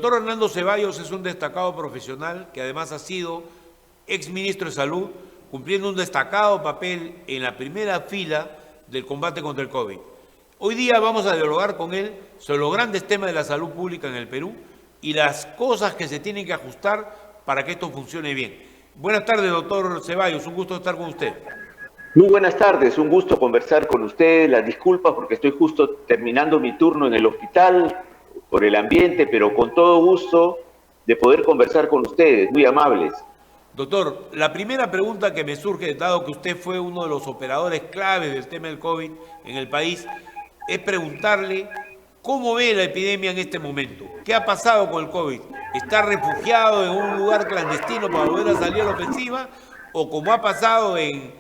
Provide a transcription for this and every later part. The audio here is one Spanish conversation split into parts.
doctor Hernando Ceballos es un destacado profesional que además ha sido exministro de Salud, cumpliendo un destacado papel en la primera fila del combate contra el COVID. Hoy día vamos a dialogar con él sobre los grandes temas de la salud pública en el Perú y las cosas que se tienen que ajustar para que esto funcione bien. Buenas tardes, doctor Ceballos, un gusto estar con usted. Muy buenas tardes, un gusto conversar con usted. Las disculpas porque estoy justo terminando mi turno en el hospital por el ambiente, pero con todo gusto de poder conversar con ustedes, muy amables. Doctor, la primera pregunta que me surge, dado que usted fue uno de los operadores claves del tema del COVID en el país, es preguntarle cómo ve la epidemia en este momento. ¿Qué ha pasado con el COVID? ¿Está refugiado en un lugar clandestino para volver a salir a la ofensiva? ¿O como ha pasado en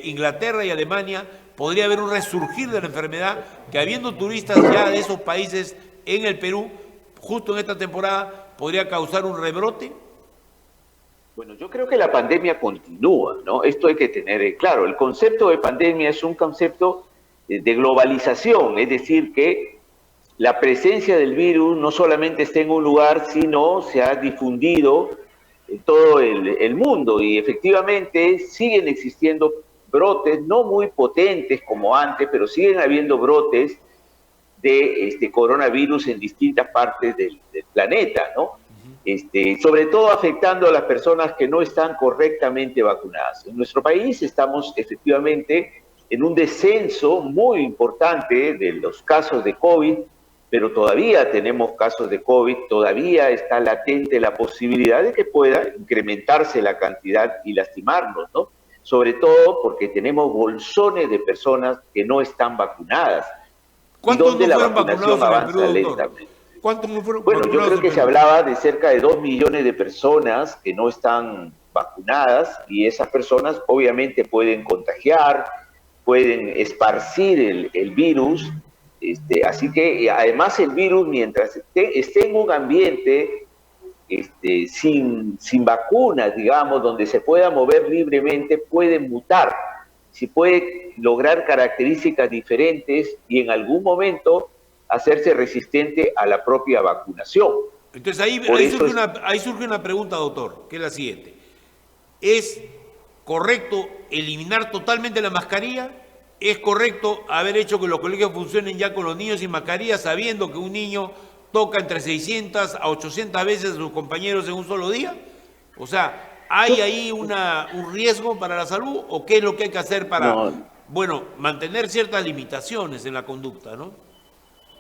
Inglaterra y Alemania, podría haber un resurgir de la enfermedad que habiendo turistas ya de esos países en el Perú, justo en esta temporada, podría causar un rebrote? Bueno, yo creo que la pandemia continúa, ¿no? Esto hay que tener claro. El concepto de pandemia es un concepto de globalización, es decir, que la presencia del virus no solamente está en un lugar, sino se ha difundido en todo el mundo y efectivamente siguen existiendo brotes, no muy potentes como antes, pero siguen habiendo brotes de coronavirus en distintas partes del planeta, ¿no? Sobre todo afectando a las personas que no están correctamente vacunadas. En nuestro país estamos efectivamente en un descenso muy importante de los casos de COVID, pero todavía tenemos casos de COVID, todavía está latente la posibilidad de que pueda incrementarse la cantidad y lastimarnos, ¿no? Sobre todo porque tenemos bolsones de personas que no están vacunadas. ¿Cuántos no fueron vacunados en el Perú, doctor? ¿Cuántos no fueron vacunados? Bueno, yo creo que se hablaba de cerca de 2 millones de personas que no están vacunadas y esas personas obviamente pueden contagiar, pueden esparcir el virus. Así que además el virus, mientras esté en un ambiente sin vacunas, digamos, donde se pueda mover libremente, puede mutar, si puede lograr características diferentes y en algún momento hacerse resistente a la propia vacunación. Entonces ahí surge una pregunta, doctor, que es la siguiente. ¿Es correcto eliminar totalmente la mascarilla? ¿Es correcto haber hecho que los colegios funcionen ya con los niños sin mascarilla, sabiendo que un niño toca entre 600 a 800 veces a sus compañeros en un solo día? O sea, ¿hay ahí un riesgo para la salud o qué es lo que hay que hacer para, bueno, mantener ciertas limitaciones en la conducta, ¿no?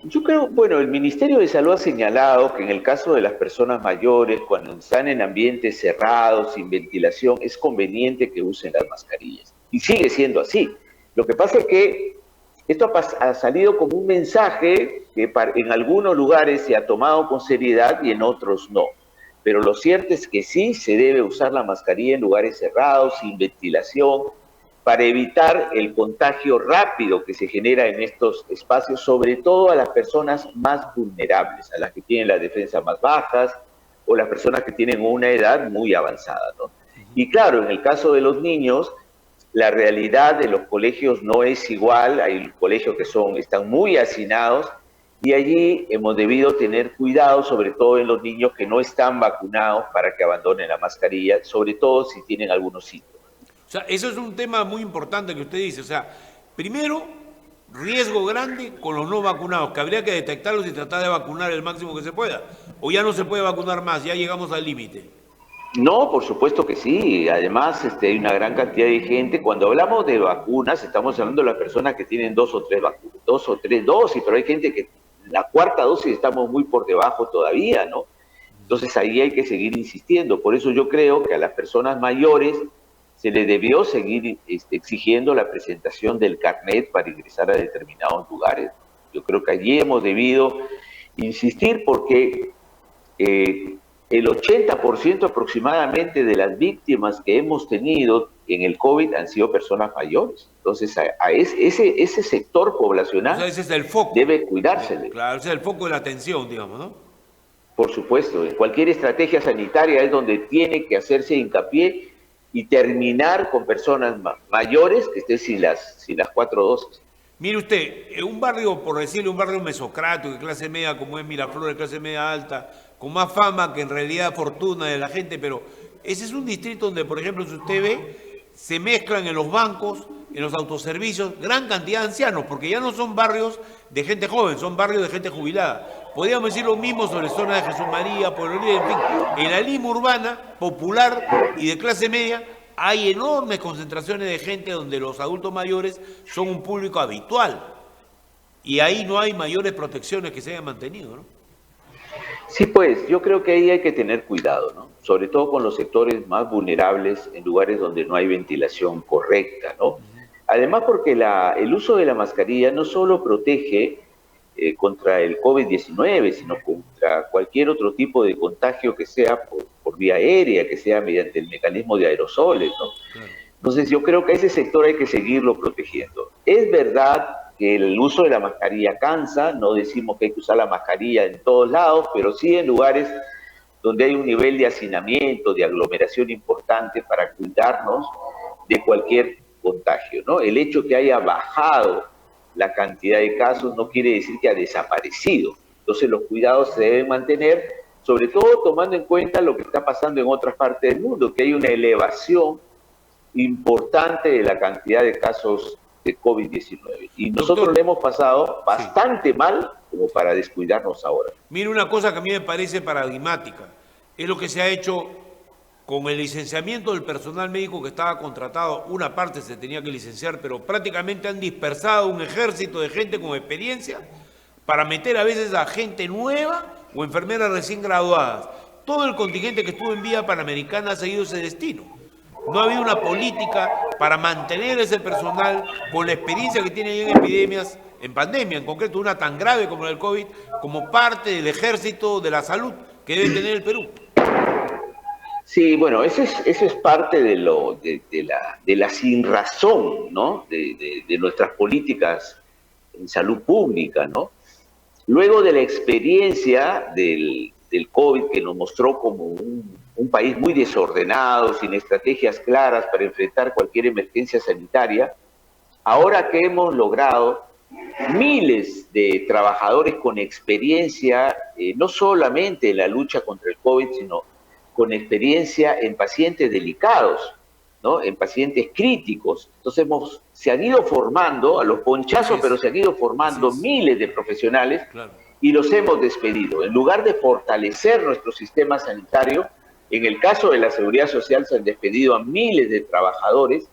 Yo creo, bueno, el Ministerio de Salud ha señalado que en el caso de las personas mayores, cuando están en ambientes cerrados, sin ventilación, es conveniente que usen las mascarillas. Y sigue siendo así. Lo que pasa es que esto ha salido como un mensaje que en algunos lugares se ha tomado con seriedad y en otros no. Pero lo cierto es que sí se debe usar la mascarilla en lugares cerrados, sin ventilación, para evitar el contagio rápido que se genera en estos espacios, sobre todo a las personas más vulnerables, a las que tienen las defensas más bajas o las personas que tienen una edad muy avanzada, ¿no? Y claro, en el caso de los niños, la realidad de los colegios no es igual. Hay colegios que están muy hacinados y allí hemos debido tener cuidado, sobre todo en los niños que no están vacunados, para que abandonen la mascarilla, sobre todo si tienen algunos síntomas. O sea, eso es un tema muy importante que usted dice. O sea, primero, riesgo grande con los no vacunados, que habría que detectarlos y tratar de vacunar el máximo que se pueda. O ya no se puede vacunar más, ya llegamos al límite. No, por supuesto que sí. Además, hay una gran cantidad de gente. Cuando hablamos de vacunas, estamos hablando de las personas que tienen 2 o 3 vacunas, 2 o 3 dosis, pero hay gente que la cuarta dosis estamos muy por debajo todavía, ¿no? Entonces ahí hay que seguir insistiendo. Por eso yo creo que a las personas mayores se les debió seguir exigiendo la presentación del carnet para ingresar a determinados lugares. Yo creo que allí hemos debido insistir porque el 80% aproximadamente de las víctimas que hemos tenido en el COVID han sido personas mayores. Entonces, ese sector poblacional, o sea, ese es el foco, debe cuidársele. Claro, ese es el foco de la atención, digamos, ¿no? Por supuesto, en cualquier estrategia sanitaria es donde tiene que hacerse hincapié y terminar con personas mayores que estén sin las 4 dosis. Mire usted, un barrio, por decirle, un barrio mesocrático, de clase media como es Miraflores, de clase media alta, con más fama que en realidad fortuna de la gente, pero ese es un distrito donde, por ejemplo, si usted ve, se mezclan en los bancos, en los autoservicios, gran cantidad de ancianos, porque ya no son barrios de gente joven, son barrios de gente jubilada. Podríamos decir lo mismo sobre zona de Jesús María, Pueblo Libre, en fin. En la Lima urbana, popular y de clase media, hay enormes concentraciones de gente donde los adultos mayores son un público habitual. Y ahí no hay mayores protecciones que se hayan mantenido, ¿no? Sí, pues yo creo que ahí hay que tener cuidado, ¿no? Sobre todo con los sectores más vulnerables en lugares donde no hay ventilación correcta, ¿no? Además porque el uso de la mascarilla no solo protege contra el COVID-19, sino contra cualquier otro tipo de contagio que sea por vía aérea, que sea mediante el mecanismo de aerosoles, ¿no? Claro. Entonces yo creo que a ese sector hay que seguirlo protegiendo. Es verdad que el uso de la mascarilla cansa, no decimos que hay que usar la mascarilla en todos lados, pero sí en lugares donde hay un nivel de hacinamiento, de aglomeración importante para cuidarnos de cualquier contagio, ¿no? El hecho que haya bajado la cantidad de casos no quiere decir que ha desaparecido. Entonces los cuidados se deben mantener, sobre todo tomando en cuenta lo que está pasando en otras partes del mundo, que hay una elevación importante de la cantidad de casos de COVID-19. Y nosotros le hemos pasado bastante mal como para descuidarnos ahora. Mire, una cosa que a mí me parece paradigmática, es lo que se ha hecho con el licenciamiento del personal médico que estaba contratado. Una parte se tenía que licenciar, pero prácticamente han dispersado un ejército de gente con experiencia para meter a veces a gente nueva o enfermeras recién graduadas. Todo el contingente que estuvo en vía panamericana ha seguido ese destino. No ha habido una política para mantener ese personal con la experiencia que tiene en epidemias, en pandemia, en concreto una tan grave como la del COVID, como parte del ejército de la salud que debe tener el Perú. Sí, bueno, eso es parte de la sinrazón, ¿no? De nuestras políticas en salud pública, ¿no? Luego de la experiencia del COVID, que nos mostró como un país muy desordenado, sin estrategias claras para enfrentar cualquier emergencia sanitaria, ahora que hemos logrado miles de trabajadores con experiencia, no solamente en la lucha contra el COVID, sino con experiencia en pacientes delicados, ¿no? En pacientes críticos. Entonces se han ido formando, a los ponchazos, pero se han ido formando miles de profesionales, claro, y los hemos despedido. En lugar de fortalecer nuestro sistema sanitario, en el caso de la Seguridad Social se han despedido a miles de trabajadores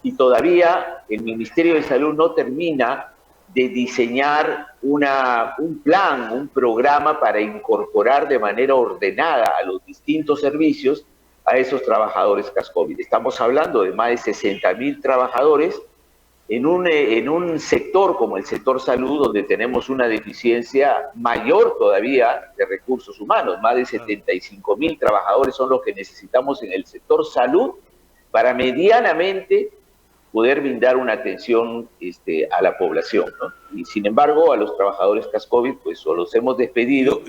y todavía el Ministerio de Salud no termina de diseñar un plan, un programa para incorporar de manera ordenada a los distintos servicios a esos trabajadores CASCOVID. Estamos hablando de más de 60.000 trabajadores en un sector como el sector salud, donde tenemos una deficiencia mayor todavía de recursos humanos. Más de 75.000 trabajadores son los que necesitamos en el sector salud para medianamente poder brindar una atención a la población, ¿no? Y sin embargo, a los trabajadores CASCOVID, pues o los hemos despedido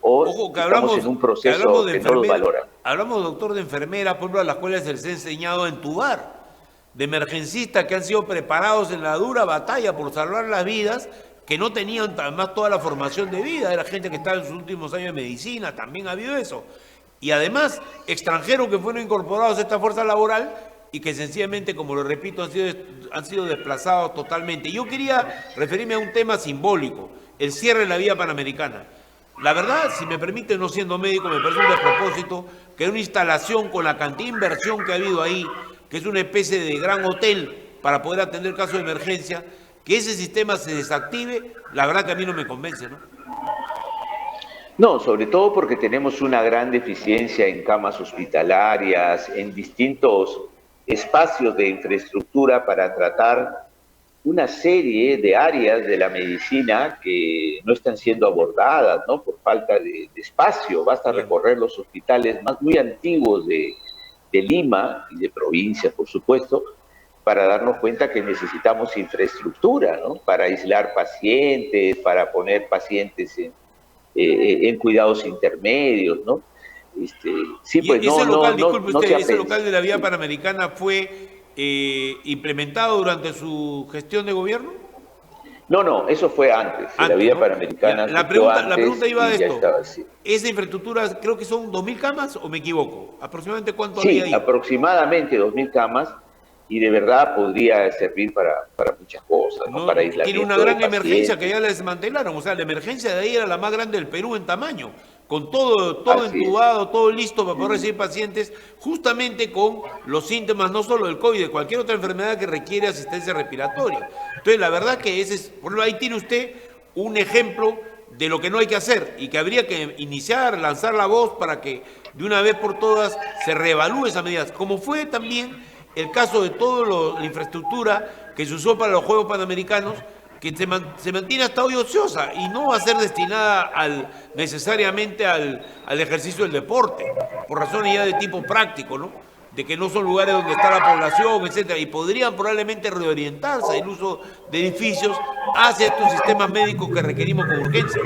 ojo, que estamos en un proceso que no los valoran. Hablamos, doctor, de enfermeras, por ejemplo, a las cuales se les ha enseñado a entubar, de emergencistas que han sido preparados en la dura batalla por salvar las vidas, que no tenían además toda la formación de vida, era gente que estaba en sus últimos años de medicina, también ha habido eso. Y además, extranjeros que fueron incorporados a esta fuerza laboral y que sencillamente, como lo repito, han sido desplazados totalmente. Yo quería referirme a un tema simbólico, el cierre de la vía panamericana. La verdad, si me permite, no siendo médico, me parece un despropósito que una instalación con la cantidad de inversión que ha habido ahí, que es una especie de gran hotel para poder atender casos de emergencia, que ese sistema se desactive, la verdad que a mí no me convence, ¿no? No, sobre todo porque tenemos una gran deficiencia en camas hospitalarias, en distintos espacios de infraestructura para tratar una serie de áreas de la medicina que no están siendo abordadas, ¿no? Por falta de espacio. Basta recorrer los hospitales muy antiguos de Lima y de provincias, por supuesto, para darnos cuenta que necesitamos infraestructura, ¿no? Para aislar pacientes, para poner pacientes en cuidados intermedios, ¿no? Sí, pues ese local, disculpe usted, ese aprecia. local de la vía panamericana fue implementado durante su gestión de gobierno. No, no, eso fue antes. La Antes, vía ¿no? panamericana La surgió pregunta antes iba a y ya esto. estaba así. Esa infraestructura, creo que son 2.000 camas, ¿o me equivoco? ¿Aproximadamente cuánto habría Sí, ahí? aproximadamente 2.000 camas y de verdad podría servir para muchas cosas, ¿no? No, Para tiene una aislamiento de gran emergencia que pacientes. ya la desmantelaron. O sea, la emergencia de ahí era la más grande del Perú en tamaño, con todo Así es. entubado, todo listo para poder recibir pacientes, justamente con los síntomas no solo del COVID, de cualquier otra enfermedad que requiere asistencia respiratoria. Entonces, la verdad que ese es, por ejemplo, ahí tiene usted un ejemplo de lo que no hay que hacer y que habría que iniciar, lanzar la voz para que de una vez por todas se reevalúe esas medidas, como fue también el caso de toda la infraestructura que se usó para los Juegos Panamericanos, que se mantiene hasta hoy ociosa y no va a ser destinada necesariamente al ejercicio del deporte, por razones ya de tipo práctico, ¿no? De que no son lugares donde está la población, etcétera, y podrían probablemente reorientarse el uso de edificios hacia estos sistemas médicos que requerimos con urgencia.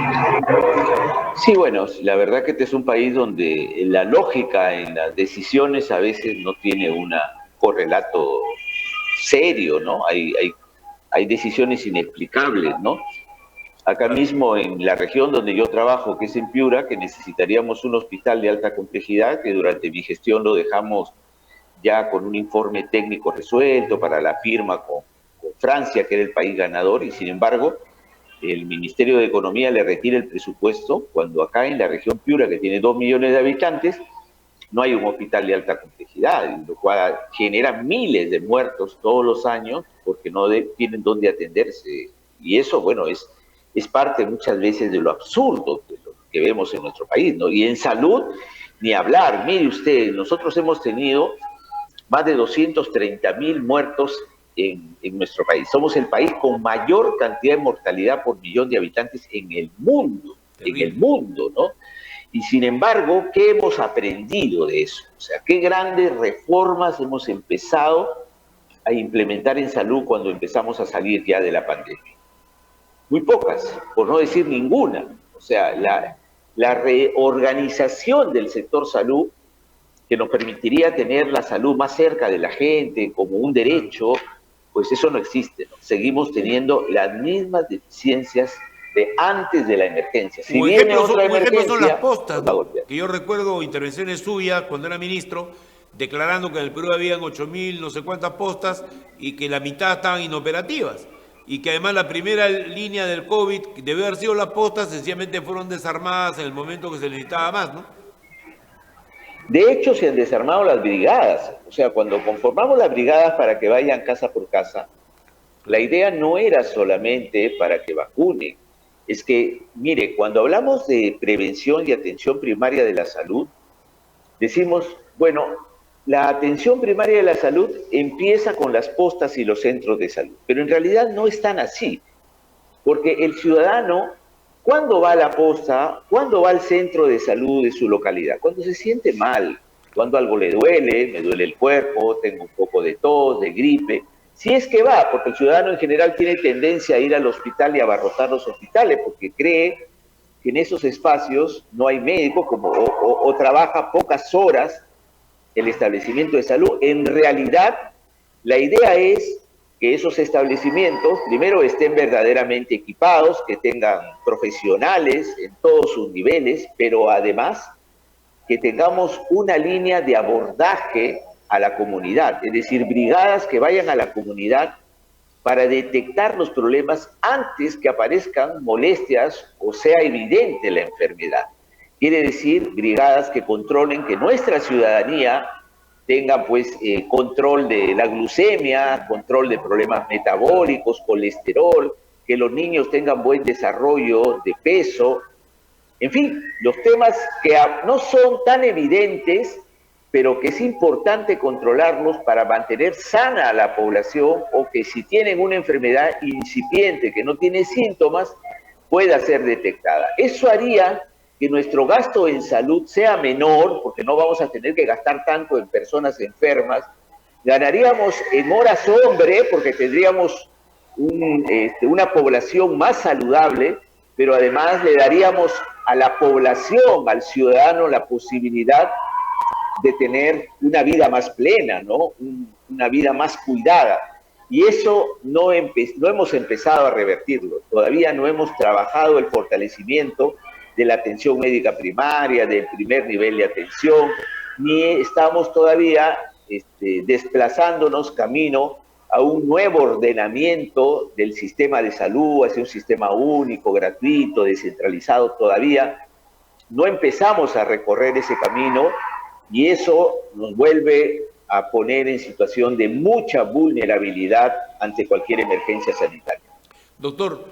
Sí, bueno, la verdad que este es un país donde la lógica en las decisiones a veces no tiene un correlato serio, ¿no? Hay decisiones inexplicables, ¿no? Acá Claro. mismo en la región donde yo trabajo, que es en Piura, que necesitaríamos un hospital de alta complejidad, que durante mi gestión lo dejamos ya con un informe técnico resuelto para la firma con Francia, que era el país ganador, y sin embargo, el Ministerio de Economía le retira el presupuesto cuando acá en la región Piura, que tiene 2 millones de habitantes, no hay un hospital de alta complejidad, lo cual genera miles de muertos todos los años porque no tienen dónde atenderse. Y eso, bueno, es parte muchas veces de lo absurdo de lo que vemos en nuestro país, ¿no? Y en salud, ni hablar. Mire usted, nosotros hemos tenido más de 230.000 muertos en nuestro país. Somos el país con mayor cantidad de mortalidad por millón de habitantes en el Terrible. mundo, ¿no? Y sin embargo, ¿qué hemos aprendido de eso? O sea, ¿qué grandes reformas hemos empezado a implementar en salud cuando empezamos a salir ya de la pandemia? Muy pocas, por no decir ninguna. O sea, la reorganización del sector salud que nos permitiría tener la salud más cerca de la gente como un Claro. derecho, pues eso no existe, ¿no? Seguimos teniendo las mismas deficiencias de antes de la emergencia. Si viene otra Un ejemplo son las emergencia, postas, nos va a ¿no? golpear. Que yo recuerdo intervenciones suyas cuando era ministro, declarando que en el Perú habían 8.000 no sé cuántas postas y que la mitad estaban inoperativas. Y que además la primera línea del COVID, que debe haber sido las postas, sencillamente fueron desarmadas en el momento que se necesitaba más, ¿no? De hecho, se han desarmado las brigadas. O sea, cuando conformamos las brigadas para que vayan casa por casa, la Claro. idea no era solamente para que vacunen. Es que, mire, cuando hablamos de prevención y atención primaria de la salud, decimos, bueno, la atención primaria de la salud empieza con las postas y los centros de salud, pero en realidad no es tan así, porque el ciudadano, ¿cuándo va a la posta? ¿Cuándo va al centro de salud de su localidad? Cuando se siente mal, cuando algo le duele, me duele el cuerpo, tengo un poco de tos, de gripe. Si es que va, porque el ciudadano en general tiene tendencia a ir al hospital y abarrotar los hospitales, porque cree que en esos espacios no hay médico o trabaja pocas horas el establecimiento de salud. En realidad, la idea es que esos establecimientos primero estén verdaderamente equipados, que tengan profesionales en todos sus niveles, pero además que tengamos una línea de abordaje a la comunidad, es decir, brigadas que vayan a la comunidad para detectar los problemas antes que aparezcan molestias o sea evidente la enfermedad. Quiere decir, brigadas que controlen que nuestra ciudadanía tenga pues control de la glucemia, control de problemas Claro. metabólicos, colesterol, que los niños tengan buen desarrollo de peso, en fin, los temas que no son tan evidentes, pero que es importante controlarlos para mantener sana a la población o que si tienen una enfermedad incipiente que no tiene síntomas, pueda ser detectada. Eso haría que nuestro gasto en salud sea menor, porque no vamos a tener que gastar tanto en personas enfermas, ganaríamos en horas hombre, porque tendríamos una población más saludable, pero además le daríamos a la población, al ciudadano, la posibilidad de tener una vida más plena, ¿no? Una vida más cuidada. Y eso no hemos empezado a revertirlo. Todavía no hemos trabajado el fortalecimiento de la atención médica primaria, del primer nivel de atención, ni estamos todavía desplazándonos camino a un nuevo ordenamiento del sistema de salud, hacia un sistema único, gratuito, descentralizado. Todavía no empezamos a recorrer ese camino y eso nos vuelve a poner en situación de mucha vulnerabilidad ante cualquier emergencia sanitaria. Doctor,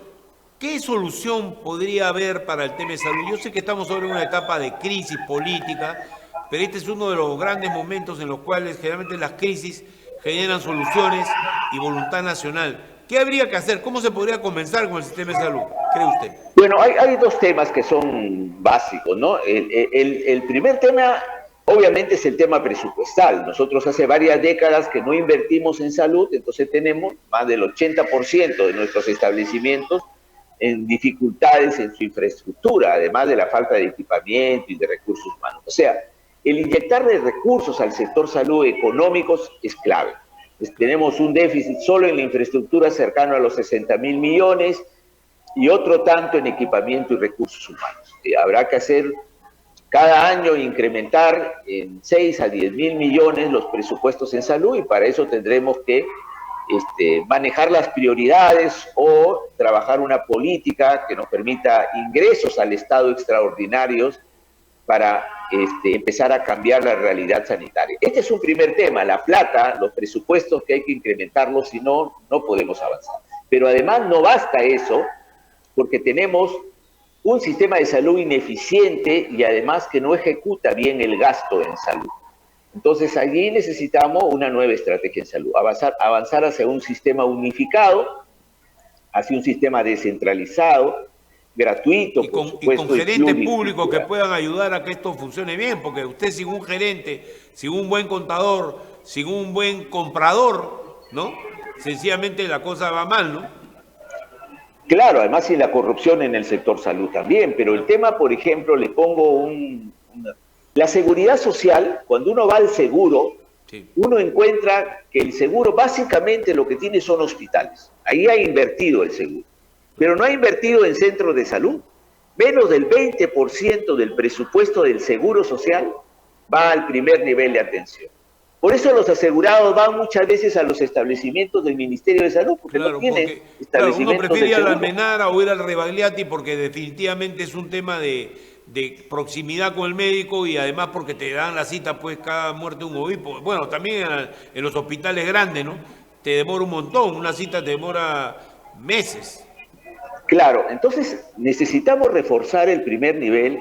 ¿qué solución podría haber para el tema de salud? Yo sé que estamos sobre una etapa de crisis política, pero este es uno de los grandes momentos en los cuales generalmente las crisis generan soluciones y voluntad nacional. ¿Qué habría que hacer? ¿Cómo se podría comenzar con el sistema de salud, cree usted? Bueno, hay dos temas que son básicos, ¿no? El primer tema, obviamente, es el tema presupuestal. Nosotros hace varias décadas que no invertimos en salud, entonces tenemos más del 80% de nuestros establecimientos en dificultades en su infraestructura, además de la falta de equipamiento y de recursos humanos. O sea, el inyectarle recursos al sector salud económicos es clave. Pues tenemos un déficit solo en la infraestructura cercano a los 60.000 millones y otro tanto en equipamiento y recursos humanos. Habrá que hacer cada año incrementar en 6 a 10.000 millones los presupuestos en salud y para eso tendremos que manejar las prioridades o trabajar una política que nos permita ingresos al Estado extraordinarios para empezar a cambiar la realidad sanitaria. Este es un primer tema, la plata, los presupuestos que hay que incrementarlos, si no, no podemos avanzar. Pero además no basta eso, porque tenemos un sistema de salud ineficiente y además que no ejecuta bien el gasto en salud. Entonces allí necesitamos una nueva estrategia en salud, avanzar hacia un sistema unificado, hacia un sistema descentralizado, gratuito, por supuesto, y con gerentes públicos que puedan ayudar a que esto funcione bien, porque usted sin un gerente, sin un buen contador, sin un buen comprador, ¿no? Sencillamente la cosa va mal, ¿no? Claro, además sin la corrupción en el sector salud también, pero el tema, por ejemplo, le pongo la seguridad social, cuando uno va al seguro, sí, uno encuentra que el seguro básicamente lo que tiene son hospitales. Ahí ha invertido el seguro, pero no ha invertido en centros de salud. Menos del 20% del presupuesto del seguro social va al primer nivel de atención. Por eso los asegurados van muchas veces a los establecimientos del Ministerio de Salud, porque no tienen establecimientos. Uno prefiere ir a la Almenara o ir al Rebagliati porque definitivamente es un tema de proximidad con el médico y además porque te dan la cita pues cada muerte de un obispo. Bueno, también en los hospitales grandes, ¿no? Te demora un montón, una cita te demora meses. Claro, entonces necesitamos reforzar el primer nivel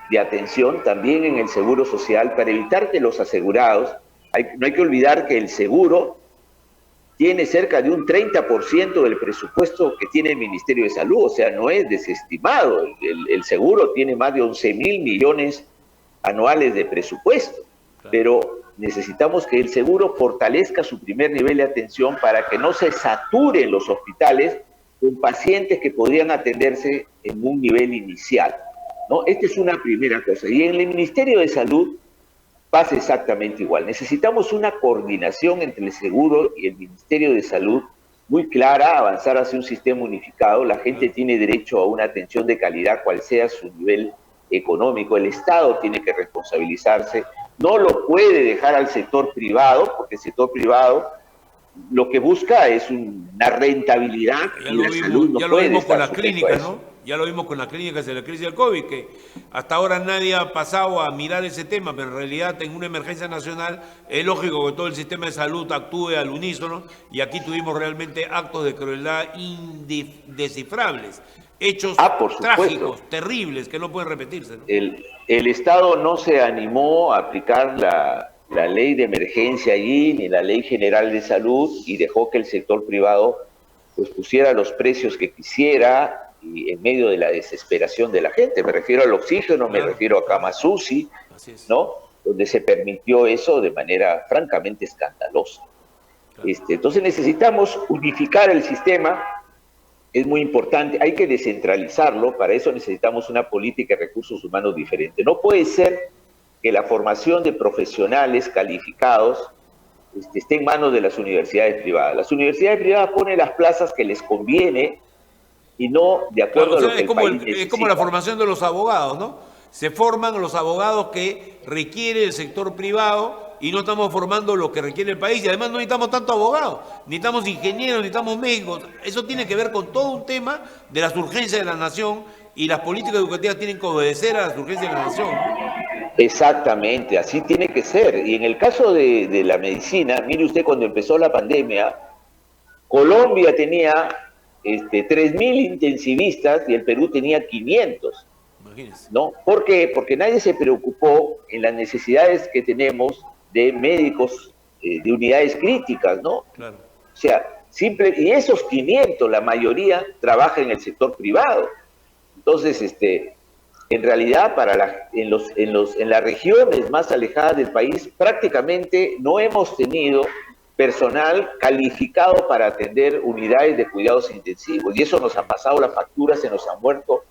de atención también en el seguro social para evitar que los asegurados, no hay que olvidar que el seguro tiene cerca de un 30% del presupuesto que tiene el Ministerio de Salud, o sea, no es desestimado. El seguro tiene más de 11.000 millones anuales de presupuesto, pero necesitamos que el seguro fortalezca su primer nivel de atención para que no se saturen los hospitales con pacientes que podrían atenderse en un nivel inicial, ¿no? Esta es una primera cosa. Y en el Ministerio de Salud pasa exactamente igual. Necesitamos una coordinación entre el seguro y el Ministerio de Salud muy clara, avanzar hacia un sistema unificado. La gente tiene derecho a una atención de calidad, cual sea su nivel económico. El Estado tiene que responsabilizarse. No lo puede dejar al sector privado, porque el sector privado lo que busca es una rentabilidad y la salud no puede estar. Ya lo vimos con las clínicas, ¿no? Ya lo vimos con las clínicas de la crisis del COVID, que hasta ahora nadie ha pasado a mirar ese tema, pero en realidad en una emergencia nacional es lógico que todo el sistema de salud actúe al unísono y aquí tuvimos realmente actos de crueldad indescifrables, hechos trágicos, terribles, que no pueden repetirse, ¿no? El Estado no se animó a aplicar la ley de emergencia allí, ni la ley general de salud, y dejó que el sector privado pues pusiera los precios que quisiera y en medio de la desesperación de la gente. Me refiero al oxígeno, me refiero a camas UCI, ¿no? Donde se permitió eso de manera francamente escandalosa. Entonces necesitamos unificar el sistema, es muy importante, hay que descentralizarlo, para eso necesitamos una política de recursos humanos diferente. No puede ser que la formación de profesionales calificados esté en manos de las universidades privadas. Las universidades privadas ponen las plazas que les conviene y no de acuerdo Claro, o a lo sea, que el país es como la necesita. formación de los abogados, ¿no? Se forman los abogados que requiere el sector privado y no estamos formando lo que requiere el país. Y además no necesitamos tanto abogados, necesitamos ingenieros, necesitamos médicos. Eso tiene que ver con todo un tema de las urgencias de la nación y las políticas educativas tienen que obedecer a las urgencias de la nación. Exactamente, así tiene que ser. Y en el caso de la medicina, mire usted, cuando empezó la pandemia, Colombia tenía 3.000 intensivistas y el Perú tenía 500. Imagínense. ¿No? ¿Por qué? Porque nadie se preocupó en las necesidades que tenemos de médicos de unidades críticas, ¿no? Claro. O sea, y esos 500, la mayoría trabaja en el sector privado. Entonces, en realidad, en las regiones más alejadas del país, prácticamente no hemos tenido personal calificado para atender unidades de cuidados intensivos. Y eso nos ha pasado la factura, se nos han muerto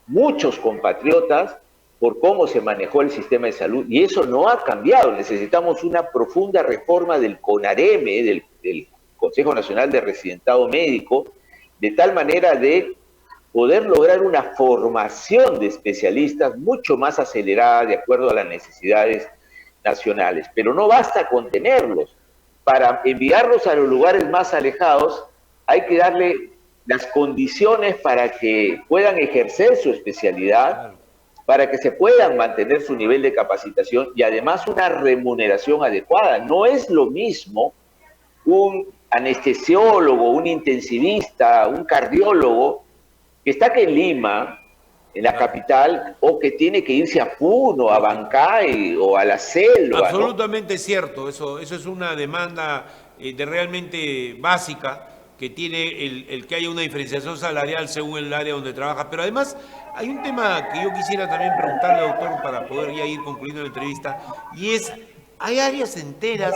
muchos compatriotas por cómo se manejó el sistema de salud. Y eso no ha cambiado. Necesitamos una profunda reforma del CONAREME, del Consejo Nacional de Residentado Médico, de tal manera de poder lograr una formación de especialistas mucho más acelerada de acuerdo a las necesidades nacionales. Pero no basta con tenerlos. Para enviarlos a los lugares más alejados hay que darle las condiciones para que puedan ejercer su especialidad, para que se puedan mantener su nivel de capacitación y además una remuneración adecuada. No es lo mismo un anestesiólogo, un intensivista, un cardiólogo que está aquí en Lima, en la capital, o que tiene que irse a Puno, a Bancay o a la selva. Absolutamente ¿no? cierto, eso es una demanda de realmente básica que tiene el que haya una diferenciación salarial según el área donde trabaja. Pero además hay un tema que yo quisiera también preguntarle, doctor, para poder ya ir concluyendo la entrevista, y es, hay áreas enteras,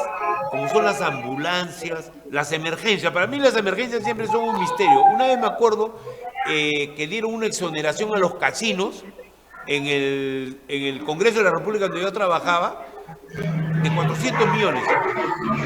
como son las ambulancias, las emergencias. Para mí las emergencias siempre son un misterio. Una vez me acuerdo que dieron una exoneración a los casinos en el Congreso de la República donde yo trabajaba, de 400 millones.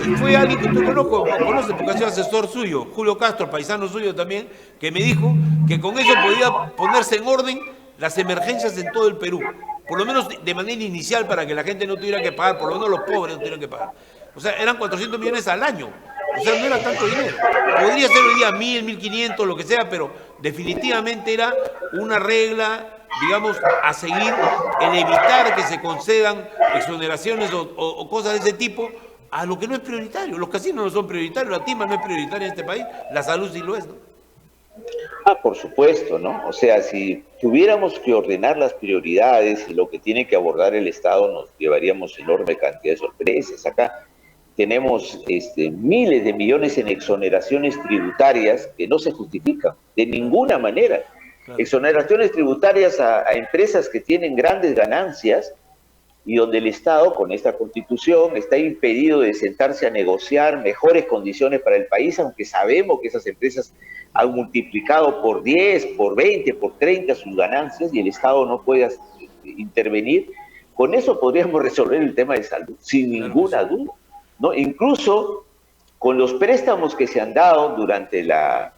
Y fue alguien que tú conoces porque ha sido asesor suyo, Julio Castro, paisano suyo también, que me dijo que con eso podía ponerse en orden las emergencias en todo el Perú. Por lo menos de manera inicial para que la gente no tuviera que pagar, por lo menos los pobres no tuvieran que pagar. O sea, eran 400 millones al año. O sea, no era tanto dinero. Podría ser hoy día 1.000, 1.500, lo que sea, pero definitivamente era una regla, digamos, a seguir en evitar que se concedan exoneraciones o cosas de ese tipo a lo que no es prioritario. Los casinos no son prioritarios, la timba no es prioritaria en este país, la salud sí lo es, ¿no? Por supuesto, ¿no? O sea, si tuviéramos que ordenar las prioridades y lo que tiene que abordar el Estado, nos llevaríamos enorme cantidad de sorpresas. Acá tenemos miles de millones en exoneraciones tributarias que no se justifican de ninguna manera. Claro. Exoneraciones tributarias a empresas que tienen grandes ganancias y donde el Estado, con esta Constitución, está impedido de sentarse a negociar mejores condiciones para el país, aunque sabemos que esas empresas han multiplicado por 10, por 20, por 30 sus ganancias y el Estado no puede intervenir. Con eso podríamos resolver el tema de salud, sin ninguna duda, ¿no? Incluso con los préstamos que se han dado durante la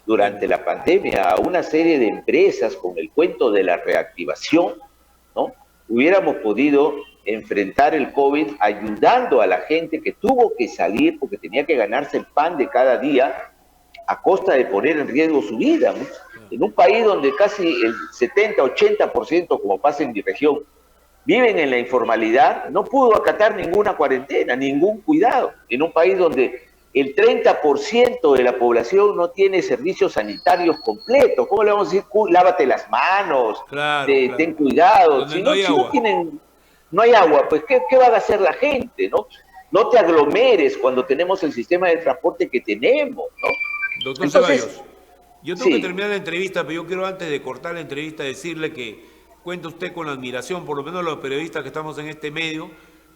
pandemia a una serie de empresas con el cuento de la reactivación, ¿no? Hubiéramos podido enfrentar el COVID ayudando a la gente que tuvo que salir porque tenía que ganarse el pan de cada día a costa de poner en riesgo su vida, ¿no? En un país donde casi el 70-80%, como pasa en mi región, viven en la informalidad, no pudo acatar ninguna cuarentena, ningún cuidado. En un país donde el 30% de la población no tiene servicios sanitarios completos. ¿Cómo le vamos a decir? Lávate las manos, ten cuidado. Si no hay agua, pues ¿qué va a hacer la gente? No te aglomeres cuando tenemos el sistema de transporte que tenemos, ¿no? Doctor Ceballos, yo tengo que terminar la entrevista, pero yo quiero antes de cortar la entrevista decirle que cuenta usted con la admiración, por lo menos los periodistas que estamos en este medio,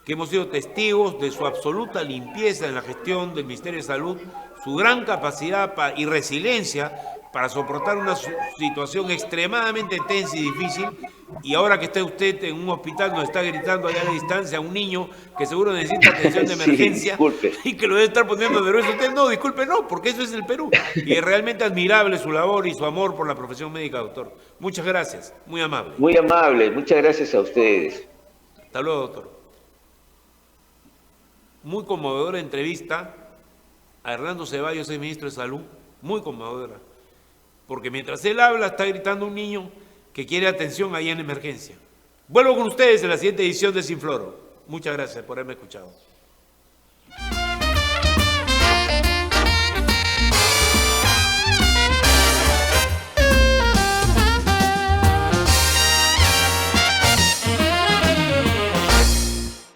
que hemos sido testigos de su absoluta limpieza en la gestión del Ministerio de Salud, su gran capacidad y resiliencia para soportar una situación extremadamente tensa y difícil, y ahora que está usted en un hospital nos está gritando allá a la distancia a un niño que seguro necesita atención de Sí, emergencia disculpe. y que lo debe estar poniendo nervioso. Usted no, disculpe, no, porque eso es el Perú. Y es realmente admirable su labor y su amor por la profesión médica, doctor. Muchas gracias, muy amable. Muy amable, muchas gracias a ustedes. Hasta luego, doctor. Muy conmovedora entrevista a Hernando Ceballos, el ministro de Salud, muy conmovedora, porque mientras él habla está gritando un niño que quiere atención ahí en emergencia. Vuelvo con ustedes en la siguiente edición de Sin Floro. Muchas gracias por haberme escuchado.